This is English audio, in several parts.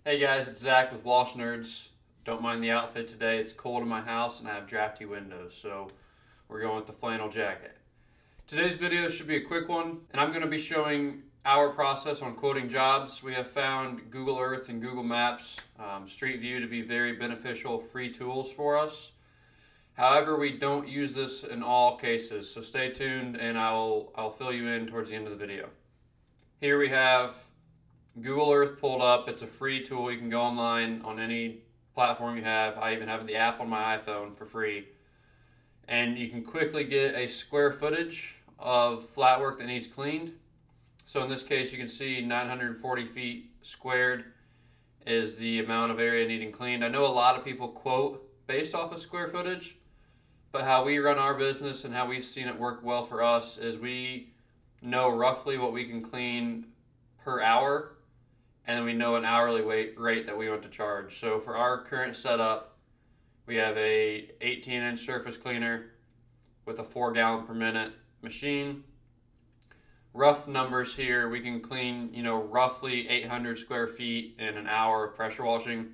Hey guys, it's Zach with Walsh Nerds. Don't mind the outfit today. It's cold in my house and I have drafty windows, so we're going with the flannel jacket. Today's video should be a quick one, and I'm going to be showing our process on quoting jobs. We have found Google Earth and Google Maps, Street View to be very beneficial free tools for us. However, we don't use this in all cases, so stay tuned and I'll fill you in towards the end of the video. Here we have Google Earth pulled up. It's a free tool. You can go online on any platform you have. I even have the app on my iPhone for free. And you can quickly get a square footage of flat work that needs cleaned. So in this case, you can see 940 feet squared is the amount of area needing cleaned. I know a lot of people quote based off of square footage, but how we run our business and how we've seen it work well for us is we know roughly what we can clean per hour, and then we know an hourly rate that we want to charge. So for our current setup, we have a 18-inch surface cleaner with a 4 gallon per minute machine. Rough numbers here, we can clean, roughly 800 square feet in an hour of pressure washing.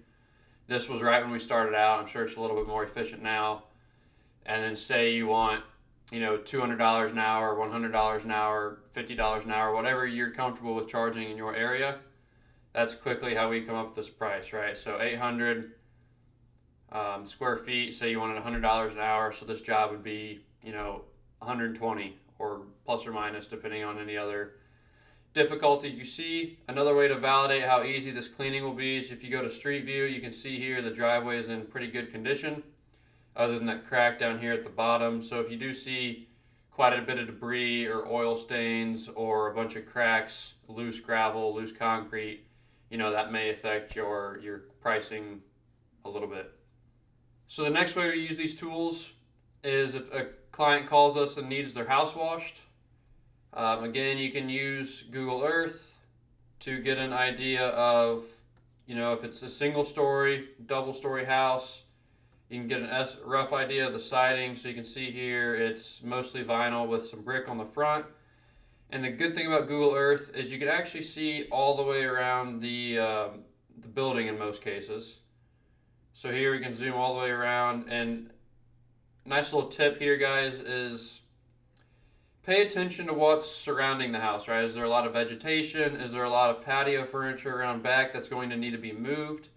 This was right when we started out. I'm sure it's a little bit more efficient now. And then say you want, $200 an hour, $100 an hour, $50 an hour, whatever you're comfortable with charging in your area. That's quickly how we come up with this price, right? So 800 square feet, say you wanted $100 an hour, so this job would be, 120 or plus or minus, depending on any other difficulties you see. Another way to validate how easy this cleaning will be is if you go to Street View, you can see here the driveway is in pretty good condition, other than that crack down here at the bottom. So if you do see quite a bit of debris or oil stains or a bunch of cracks, loose gravel, loose concrete, that may affect your pricing a little bit. So the next way we use these tools is if a client calls us and needs their house washed. Again, you can use Google Earth to get an idea of, if it's a single story, double story house, you can get a rough idea of the siding. So you can see here it's mostly vinyl with some brick on the front. And the good thing about Google Earth is you can actually see all the way around the building in most cases. So here we can zoom all the way around, and nice little tip here, guys, is pay attention to what's surrounding the house, right? Is there a lot of vegetation? Is there a lot of patio furniture around back that's going to need to be moved?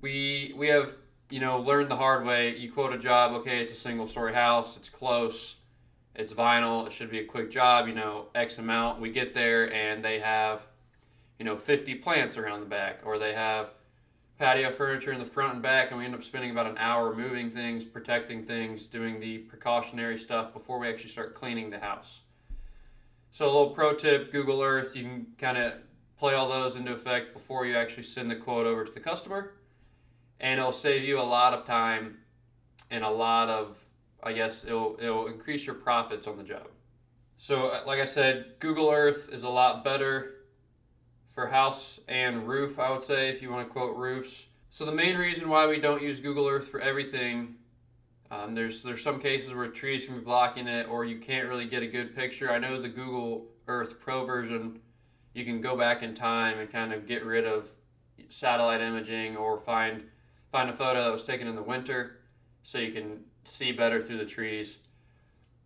We have, learned the hard way. You quote a job, okay, it's a single story house, it's close, it's vinyl, it should be a quick job, X amount. We get there and they have, 50 plants around the back, or they have patio furniture in the front and back, and we end up spending about an hour moving things, protecting things, doing the precautionary stuff before we actually start cleaning the house. So a little pro tip, Google Earth, you can kind of play all those into effect before you actually send the quote over to the customer, and it'll save you a lot of time and a lot of, it'll increase your profits on the job. So like I said, Google Earth is a lot better for house and roof, I would say, if you want to quote roofs. So the main reason why we don't use Google Earth for everything, there's some cases where trees can be blocking it, or you can't really get a good picture. I know the Google Earth Pro version, you can go back in time and kind of get rid of satellite imaging, or find a photo that was taken in the winter so you can see better through the trees.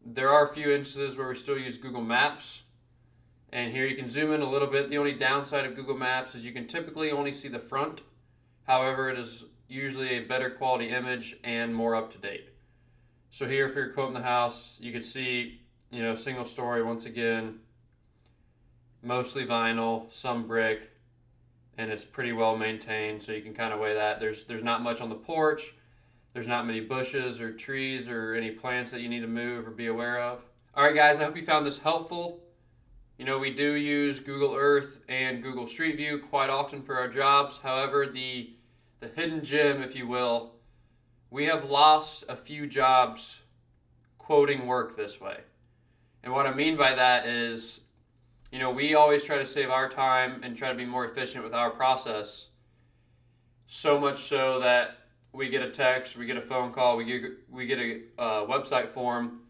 There are a few instances where we still use Google Maps. And here you can zoom in a little bit. The only downside of Google Maps is you can typically only see the front. However, it is usually a better quality image and more up to date. So here, if you're quoting the house, you can see, single story, once again, mostly vinyl, some brick, and it's pretty well maintained. So you can kind of weigh that. There's not much on the porch. There's not many bushes or trees or any plants that you need to move or be aware of. All right, guys, I hope you found this helpful. We do use Google Earth and Google Street View quite often for our jobs. However, the hidden gem, if you will, we have lost a few jobs quoting work this way. And what I mean by that is, we always try to save our time and try to be more efficient with our process. So much so that we get a text, we get a phone call, we get a website form,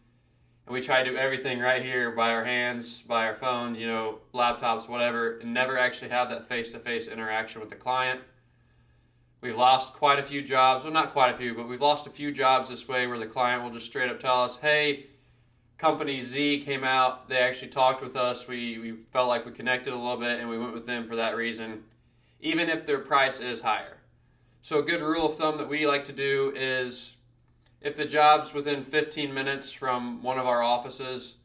And we try to do everything right here by our hands, by our phones, laptops, whatever, and never actually have that face-to-face interaction with the client. We've lost quite a few jobs. Well, not quite a few, but we've lost a few jobs this way where the client will just straight up tell us, hey, company Z came out, they actually talked with us, we felt like we connected a little bit, and we went with them for that reason, even if their price is higher. So a good rule of thumb that we like to do is, if the job's within 15 minutes from one of our offices,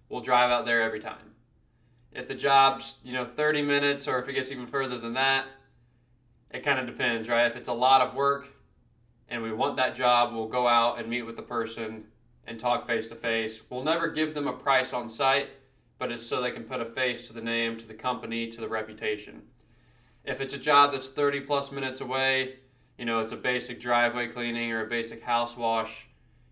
we'll drive out there every time. If the job's 30 minutes, or if it gets even further than that, it kind of depends, right? If it's a lot of work and we want that job, we'll go out and meet with the person and talk face to face. We'll never give them a price on site, but it's so they can put a face to the name, to the company, to the reputation. If it's a job that's 30 plus minutes away, it's a basic driveway cleaning or a basic house wash,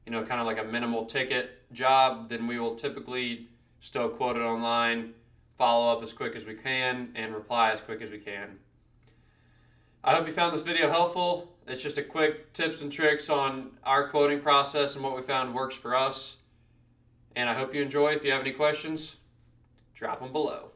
kind of like a minimal ticket job, then we will typically still quote it online, follow up as quick as we can, and reply as quick as we can. I hope you found this video helpful. It's just a quick tips and tricks on our quoting process and what we found works for us. And I hope you enjoy. If you have any questions, drop them below.